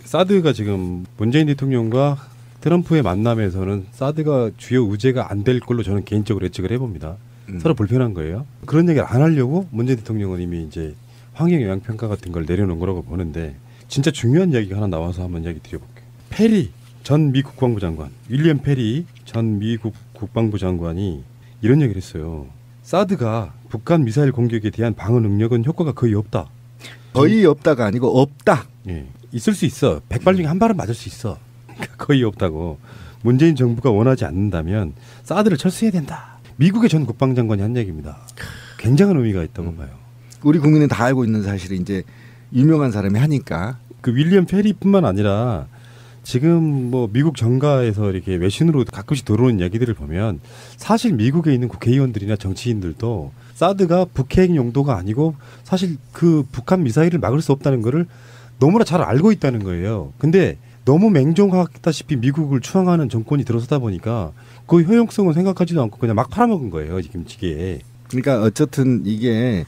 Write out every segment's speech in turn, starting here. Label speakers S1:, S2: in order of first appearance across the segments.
S1: 사드가 지금 문재인 대통령과 트럼프의 만남에서는 사드가 주요 의제가 안 될 걸로 저는 개인적으로 예측을 해봅니다. 서로 불편한 거예요. 그런 얘기를 안 하려고 문재인 대통령은 이미 이제 환경 영향 평가 같은 걸 내려놓은 거라고 보는데 진짜 중요한 이야기가 하나 나와서 한번 이야기 드려볼게요. 페리 전 미 국방부 장관, 윌리엄 페리 전 미국 국방부 장관이 이런 얘기를 했어요. 사드가 북한 미사일 공격에 대한 방어 능력은 효과가 거의 없다.
S2: 거의 없다가 아니고 없다.
S1: 예, 있을 수 있어. 100발 중에 한 발은 맞을 수 있어. 거의 없다고. 문재인 정부가 원하지 않는다면 사드를 철수해야 된다. 미국의 전 국방장관이 한 얘기입니다. 굉장한 의미가 있다고 봐요.
S2: 우리 국민은 다 알고 있는 사실이 이제 유명한 사람이 하니까.
S1: 그 윌리엄 페리뿐만 아니라 지금 뭐 미국 정가에서 이렇게 외신으로 가끔씩 들어오는 이야기들을 보면 사실 미국에 있는 국회의원들이나 정치인들도 사드가 북핵 용도가 아니고 사실 그 북한 미사일을 막을 수 없다는 거를 너무나 잘 알고 있다는 거예요. 근데 너무 맹종하다시피 미국을 추앙하는 정권이 들어서다 보니까 그 효용성을 생각하지도 않고 그냥 막 팔아먹은 거예요. 지금 이게.
S2: 그러니까 어쨌든 이게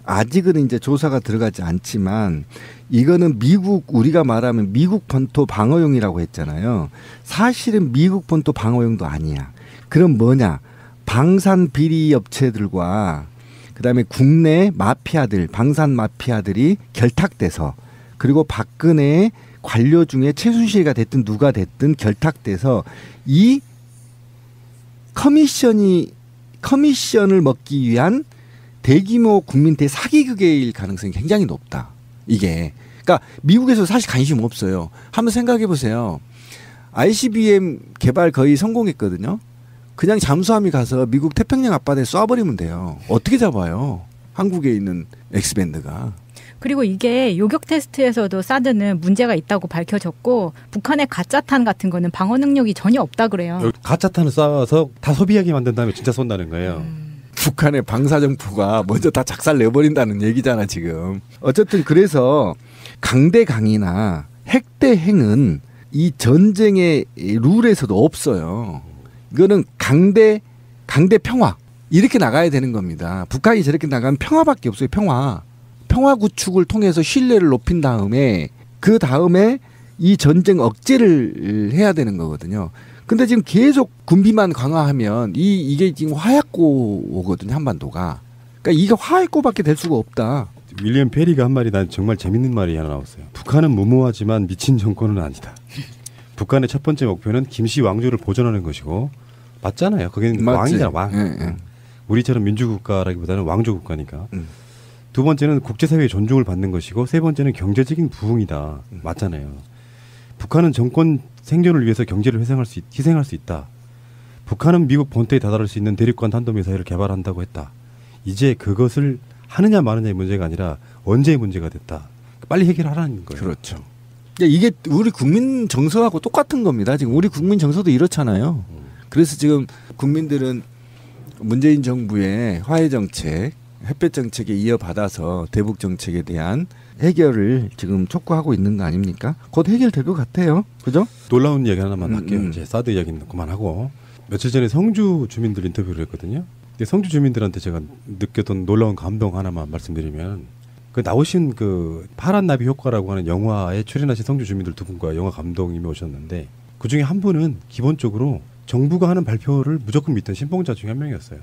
S2: 아직은 이제 조사가 들어가지 않지만 이거는 미국 우리가 말하면 미국 본토 방어용이라고 했잖아요. 사실은 미국 본토 방어용도 아니야. 그럼 뭐냐? 방산 비리 업체들과 그다음에 국내 마피아들, 방산 마피아들이 결탁돼서 그리고 박근혜 관료 중에 최순실이가 됐든 누가 됐든 결탁돼서 이 커미션을 먹기 위한 대규모 국민대 사기극일 가능성이 굉장히 높다. 이게. 그러니까 미국에서 사실 관심 없어요. 한번 생각해 보세요. ICBM 개발 거의 성공했거든요. 그냥 잠수함이 가서 미국 태평양 앞바다에 쏴버리면 돼요. 어떻게 잡아요? 한국에 있는 엑스밴드가.
S3: 그리고 이게 요격 테스트에서도 사드는 문제가 있다고 밝혀졌고 북한의 가짜탄 같은 거는 방어 능력이 전혀 없다 그래요.
S1: 가짜탄을 쏴서 다 소비하게 만든 다음에 진짜 쏜다는 거예요.
S2: 북한의 방사정포가 먼저 다 작살 내버린다는 얘기잖아 지금. 어쨌든 그래서 강대강이나 핵대행은 이 전쟁의 룰에서도 없어요. 이거는 강대 평화 이렇게 나가야 되는 겁니다. 북한이 저렇게 나가면 평화밖에 없어요. 평화 구축을 통해서 신뢰를 높인 다음에 그 다음에 이 전쟁 억제를 해야 되는 거거든요. 근데 지금 계속 군비만 강화하면 이게 지금 화약고거든요. 한반도가. 그러니까 이게 화약고밖에 될 수가 없다.
S1: 윌리엄 페리가 한 말이 난 정말 재밌는 말이 하나 나왔어요. 북한은 무모하지만 미친 정권은 아니다. 북한의 첫 번째 목표는 김씨 왕조를 보존하는 것이고 맞잖아요. 거기는 왕이잖아. 왕. 우리처럼 민주국가라기보다는 왕조국가니까. 두 번째는 국제사회의 존중을 받는 것이고 세 번째는 경제적인 부흥이다. 맞잖아요. 북한은 정권 생존을 위해서 경제를 희생할 수 있다. 북한은 미국 본토에 다다를 수 있는 대륙간 탄도미사일을 개발한다고 했다. 이제 그것을 하느냐 마느냐의 문제가 아니라 언제의 문제가 됐다. 빨리 해결하라는 거예요.
S2: 그렇죠. 이게 우리 국민 정서하고 똑같은 겁니다. 지금 우리 국민 정서도 이렇잖아요. 그래서 지금 국민들은 문재인 정부의 화해 정책 햇볕 정책에 이어받아서 대북 정책에 대한 해결을 지금 촉구하고 있는 거 아닙니까? 곧 해결될 것 같아요. 그죠?
S1: 놀라운 이야기 하나만 할게요. 이제 사드 이야기는 그만하고 며칠 전에 성주 주민들 인터뷰를 했거든요. 근데 성주 주민들한테 제가 느꼈던 놀라운 감동 하나만 말씀드리면 그 나오신 그 파란 나비 효과라고 하는 영화에 출연하신 성주 주민들 두 분과 영화 감독님이 오셨는데 그 중에 한 분은 기본적으로 정부가 하는 발표를 무조건 믿던 신봉자 중에 한 명이었어요.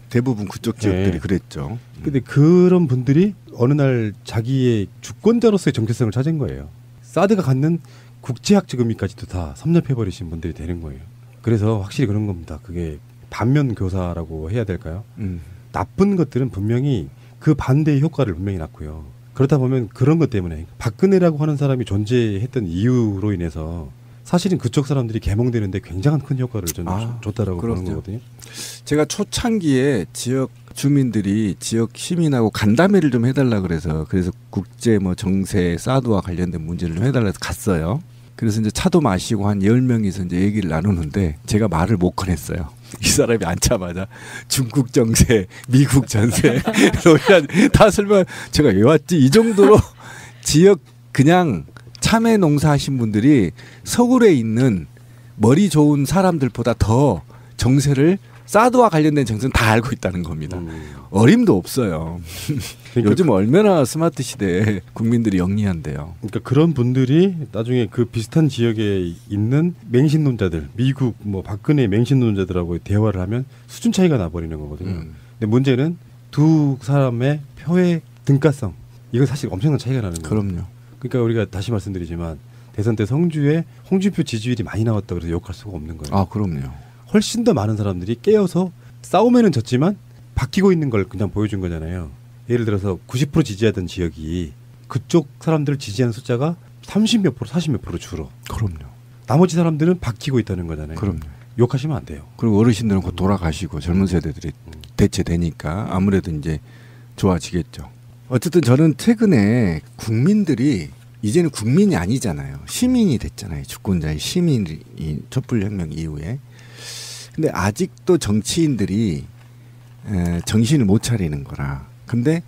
S2: 대부분 그쪽 지역들이 그랬죠.
S1: 근데 그런 분들이 어느 날 자기의 주권자로서의 정체성을 찾은 거예요. 사드가 갖는 국제학적 의미까지도 다 섭렵해버리신 분들이 되는 거예요. 그래서 확실히 그런 겁니다. 그게 반면 교사라고 해야 될까요? 나쁜 것들은 분명히 그 반대의 효과를 분명히 낳고요. 그렇다 보면 그런 것 때문에 박근혜라고 하는 사람이 존재했던 이유로 인해서 사실은 그쪽 사람들이 개몽되는데 굉장한 큰 효과를 줬다라고 보는 거거든요.
S2: 제가 초창기에 지역 주민들이 지역 시민하고 간담회를 좀 해달라 그래서 국제 뭐 정세 사드와 관련된 문제를 좀 해달라 해서 갔어요. 그래서 이제 차도 마시고 한 10명이서 이제 얘기를 나누는데 제가 말을 못 꺼냈어요. 이 사람이 앉자마자 중국 정세, 미국 전세 다 설명. 제가 왜 왔지? 이 정도로 지역 그냥 참외 농사하신 분들이 서울에 있는 머리 좋은 사람들보다 더 정세를 사드와 관련된 정세는 다 알고 있다는 겁니다. 어림도 없어요.
S1: 그러니까
S2: 요즘 얼마나 스마트 시대에 국민들이 영리한데요.
S1: 그러니까 그런 분들이 나중에 그 비슷한 지역에 있는 맹신론자들, 미국 뭐 박근혜 맹신론자들하고 대화를 하면 수준 차이가 나버리는 거거든요. 근데 문제는 두 사람의 표의 등가성, 이거 사실 엄청난 차이가 나는 거예요.
S2: 그럼요.
S1: 그러니까 우리가 다시 말씀드리지만 대선 때 성주에 홍준표 지지율이 많이 나왔다 그래서 욕할 수가 없는 거예요.
S2: 아, 그럼요.
S1: 훨씬 더 많은 사람들이 깨어서 싸움에는 졌지만 바뀌고 있는 걸 그냥 보여준 거잖아요. 예를 들어서 90% 지지하던 지역이 그쪽 사람들을 지지하는 숫자가 30몇 프로, 40몇 프로 줄어.
S2: 그럼요.
S1: 나머지 사람들은 바뀌고 있다는 거잖아요.
S2: 그럼요.
S1: 욕하시면 안 돼요.
S2: 그리고 어르신들은 곧 돌아가시고 젊은 세대들이 대체되니까 아무래도 이제 좋아지겠죠. 어쨌든 저는 최근에 국민들이 이제는 국민이 아니잖아요. 시민이 됐잖아요. 주권자의 시민이 촛불혁명 이후에. 근데 아직도 정치인들이 정신을 못 차리는 거라. 근데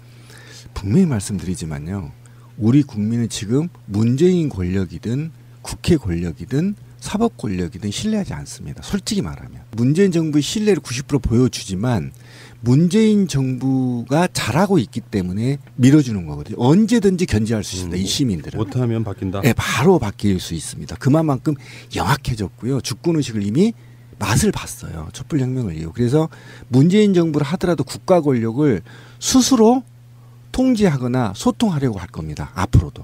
S2: 분명히 말씀드리지만요. 우리 국민은 지금 문재인 권력이든 국회 권력이든 사법 권력이든 신뢰하지 않습니다. 솔직히 말하면. 문재인 정부의 신뢰를 90% 보여주지만 문재인 정부가 잘하고 있기 때문에 밀어주는 거거든요. 언제든지 견제할 수 있습니다. 이 시민들은.
S1: 못하면 바뀐다.
S2: 네, 바로 바뀔 수 있습니다. 그만큼 영악해졌고요. 주권의식을 이미 맛을 봤어요. 촛불혁명을 이후. 그래서 문재인 정부를 하더라도 국가 권력을 스스로 통제하거나 소통하려고 할 겁니다. 앞으로도.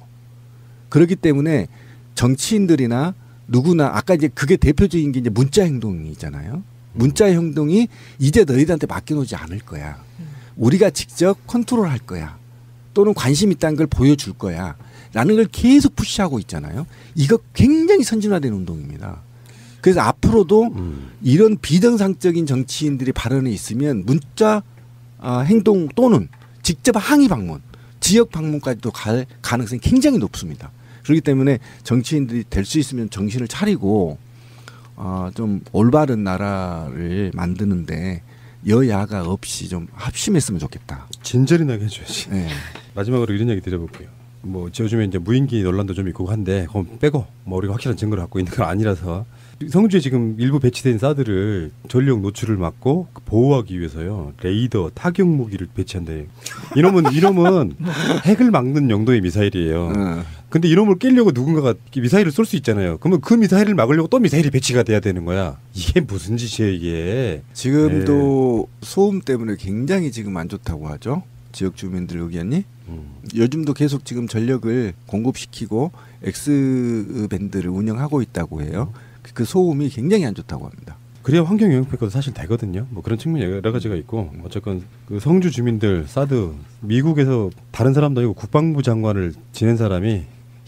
S2: 그렇기 때문에 정치인들이나 누구나 아까 이제 그게 대표적인 게 이제 문자 행동이잖아요. 문자 행동이 이제 너희들한테 맡겨놓지 않을 거야. 우리가 직접 컨트롤할 거야. 또는 관심 있다는 걸 보여줄 거야. 라는 걸 계속 푸시하고 있잖아요. 이거 굉장히 선진화된 운동입니다. 그래서 앞으로도 이런 비정상적인 정치인들이 발언이 있으면 문자 행동 또는 직접 항의 방문, 지역 방문까지도 갈 가능성이 굉장히 높습니다. 그렇기 때문에 정치인들이 될 수 있으면 정신을 차리고 좀 올바른 나라를 만드는데 여야가 없이 좀 합심했으면 좋겠다.
S1: 진절이 나게 해줘야지.
S2: 네.
S1: 마지막으로 이런 얘기 드려볼게요. 뭐 요즘에 이제 무인기 논란도 좀 있고 한데 그건 빼고 뭐 우리가 확실한 증거를 갖고 있는 건 아니라서 성주에 지금 일부 배치된 사드를 전력 노출을 막고 보호하기 위해서요 레이더 타격 무기를 배치한대. 이놈은 핵을 막는 용도의 미사일이에요. 근데 이놈을 깨려고 누군가가 미사일을 쏠 수 있잖아요. 그러면 그 미사일을 막으려고 또 미사일이 배치가 돼야 되는 거야. 이게 무슨 짓이에요 이게.
S2: 지금도 소음 때문에 굉장히 지금 안 좋다고 하죠. 지역 주민들 의견이. 요즘도 계속 지금 전력을 공급시키고 X밴드를 운영하고 있다고 해요. 그 소음이 굉장히 안 좋다고 합니다.
S1: 그래야 환경 영향 평가도 사실 되거든요. 뭐 그런 측면이 여러 가지가 있고 어쨌건 그 성주 주민들 사드 미국에서 다른 사람도 아니고 국방부 장관을 지낸 사람이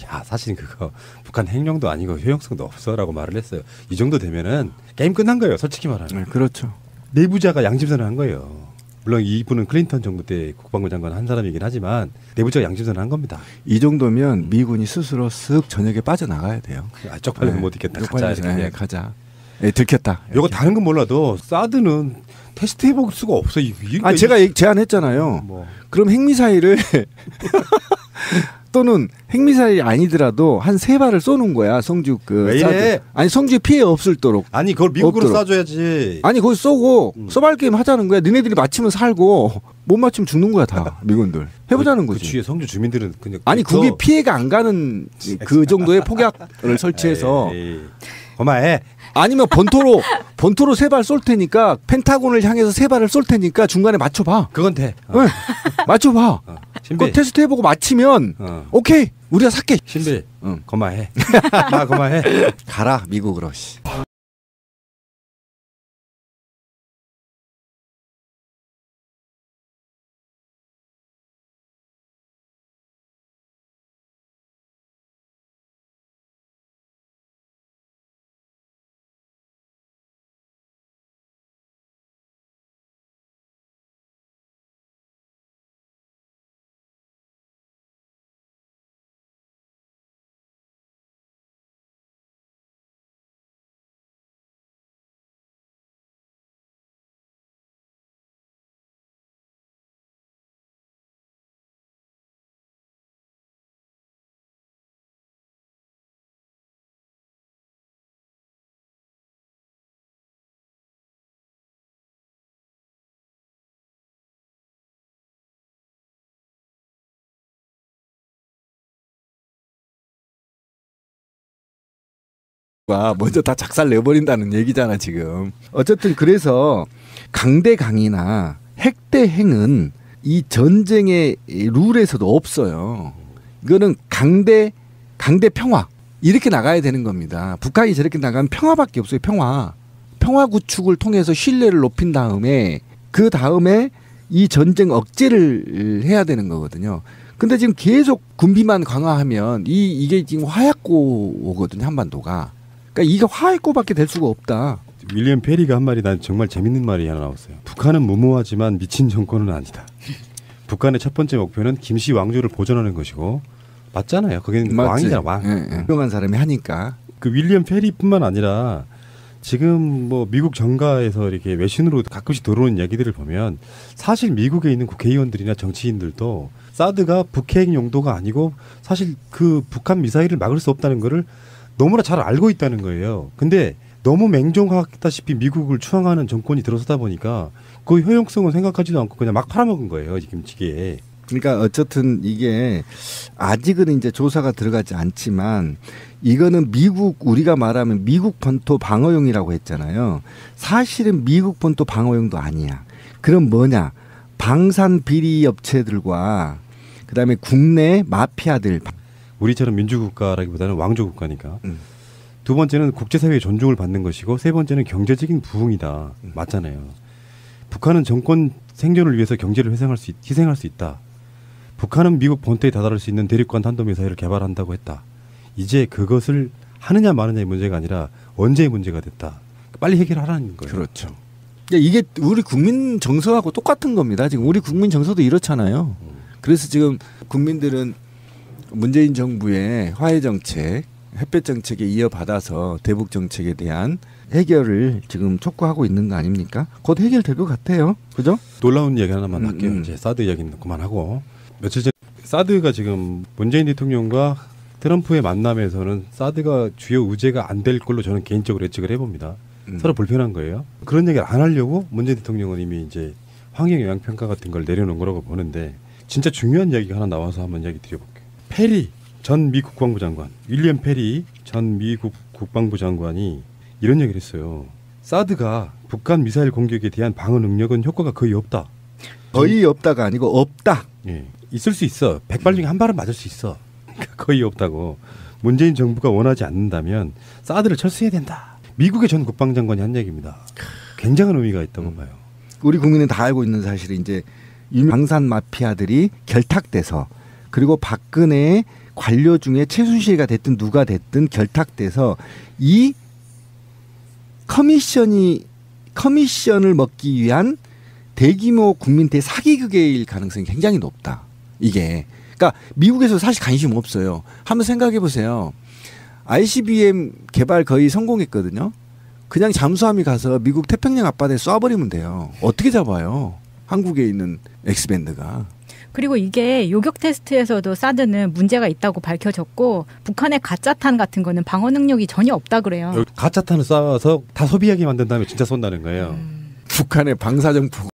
S1: 야 사실 그거 북한 핵용도 아니고 효용성도 없어라고 말을 했어요. 이 정도 되면은 게임 끝난 거예요. 솔직히 말하면.
S2: 네, 그렇죠.
S1: 내부자가 양심선을 한 거예요. 물론 이분은 클린턴 정부 때 국방부 장관 한 사람이긴 하지만 내부자가 양심선을 한 겁니다.
S2: 이 정도면 미군이 스스로 쓱 전역에 빠져나가야 돼요.
S1: 쪽팔려서 못 있겠다. 가자.
S2: 네, 가자. 네, 들켰다.
S1: 이거 다른 건 몰라도 사드는 테스트 해볼 수가 없어.
S2: 제가 제안했잖아요.
S1: 뭐.
S2: 그럼 핵미사일을 또는 핵미사일이 아니더라도 한 3발을 쏘는 거야. 성주
S1: 왜 이래?
S2: 아니 성주에 피해 없을도록.
S1: 아니 그걸 미국으로
S2: 없도록.
S1: 쏴줘야지.
S2: 아니 거기 쏘고 서발 게임 하자는 거야. 너네들이 맞히면 살고 못 맞히면 죽는 거야 다 미군들. 해보자는 거지.
S1: 그 주위에 성주 주민들은 그냥
S2: 아니 그게 피해가 안 가는 그 정도의 폭약을 설치해서
S1: 고마해.
S2: 아니면 본토로 3발 쏠 테니까 펜타곤을 향해서 3발을 쏠 테니까 중간에 맞춰봐.
S1: 그건 돼.
S2: 네, 맞춰봐. 그 테스트 해보고 맞히면 오케이 우리가 살게.
S1: 신비. 고마해. 나 고마해.
S2: 가라 미국으로. 먼저 다 작살 내버린다는 얘기잖아 지금. 어쨌든 그래서 강대강이나 핵대행은 이 전쟁의 룰에서도 없어요. 이거는 강대 평화 이렇게 나가야 되는 겁니다. 북한이 저렇게 나가면 평화밖에 없어요. 평화 구축을 통해서 신뢰를 높인 다음에 그 다음에 이 전쟁 억제를 해야 되는 거거든요. 근데 지금 계속 군비만 강화하면 이게 지금 화약고거든요. 한반도가. 그러니까 이게 화약고밖에 될 수가 없다.
S1: 윌리엄 페리가 한 말이 난 정말 재밌는 말이 하나 나왔어요. 북한은 무모하지만 미친 정권은 아니다. 북한의 첫 번째 목표는 김씨 왕조를 보존하는 것이고 맞잖아요. 거기는 왕이잖아, 왕.
S2: 유명한 사람이 하니까.
S1: 그 윌리엄 페리뿐만 아니라 지금 뭐 미국 정가에서 이렇게 외신으로 가끔씩 들어오는 얘기들을 보면 사실 미국에 있는 국회의원들이나 정치인들도 사드가 북핵 용도가 아니고 사실 그 북한 미사일을 막을 수 없다는 거를 너무나 잘 알고 있다는 거예요. 근데 너무 맹종하다시피 미국을 추앙하는 정권이 들어서다 보니까 그 효용성은 생각하지도 않고 그냥 막 팔아먹은 거예요. 지금 이게.
S2: 그러니까 어쨌든 이게 아직은 이제 조사가 들어가지 않지만 이거는 미국 우리가 말하면 미국 본토 방어용이라고 했잖아요. 사실은 미국 본토 방어용도 아니야. 그럼 뭐냐? 방산 비리 업체들과 그다음에 국내 마피아들.
S1: 우리처럼 민주국가라기보다는 왕조국가니까. 두 번째는 국제사회의 존중을 받는 것이고 세 번째는 경제적인 부흥이다. 맞잖아요. 북한은 정권 생존을 위해서 경제를 희생할 수 있다. 북한은 미국 본토에 다다를 수 있는 대륙간 탄도미사일을 개발한다고 했다. 이제 그것을 하느냐 마느냐의 문제가 아니라 언제의 문제가 됐다. 빨리 해결하라는 거예요.
S2: 그렇죠. 이게 우리 국민 정서하고 똑같은 겁니다. 지금 우리 국민 정서도 이렇잖아요. 그래서 지금 국민들은 문재인 정부의 화해 정책, 햇볕 정책에 이어받아서 대북 정책에 대한 해결을 지금 촉구하고 있는 거 아닙니까? 곧 해결될 것 같아요. 그죠?
S1: 놀라운 얘기 하나만 할게요. 이제 사드 이야기는 그만하고 며칠 전 사드가 지금 문재인 대통령과 트럼프의 만남에서는 사드가 주요 의제가 안 될 걸로 저는 개인적으로 예측을 해봅니다. 서로 불편한 거예요. 그런 얘기를 안 하려고 문재인 대통령은 이미 이제 환경 영향 평가 같은 걸 내려놓은 거라고 보는데 진짜 중요한 이야기가 하나 나와서 한번 이야기 드려볼게요. 페리 전 미 국방부 장관, 윌리엄 페리 전 미국 국방부 장관이 이런 얘기를 했어요. 사드가 북한 미사일 공격에 대한 방어 능력은 효과가 거의 없다.
S2: 거의 없다가 아니고 없다.
S1: 예, 있을 수 있어. 100발 중에 한 발은 맞을 수 있어. 거의 없다고. 문재인 정부가 원하지 않는다면 사드를 철수해야 된다. 미국의 전 국방장관이 한 얘기입니다. 굉장한 의미가 있다고 봐요.
S2: 우리 국민은 다 알고 있는 사실이 이제 방산 마피아들이 결탁돼서 그리고 박근혜 관료 중에 최순실이가 됐든 누가 됐든 결탁돼서 이 커미션을 먹기 위한 대규모 국민대 사기극일 가능성이 굉장히 높다. 이게. 그러니까 미국에서 사실 관심 없어요. 한번 생각해 보세요. ICBM 개발 거의 성공했거든요. 그냥 잠수함이 가서 미국 태평양 앞바다에 쏴버리면 돼요. 어떻게 잡아요? 한국에 있는 엑스밴드가.
S3: 그리고 이게 요격 테스트에서도 사드는 문제가 있다고 밝혀졌고 북한의 가짜탄 같은 거는 방어 능력이 전혀 없다 그래요.
S1: 가짜탄을 쏴서 다 소비하게 만든 다음에 진짜 쏜다는 거예요.
S2: 북한의 방사정포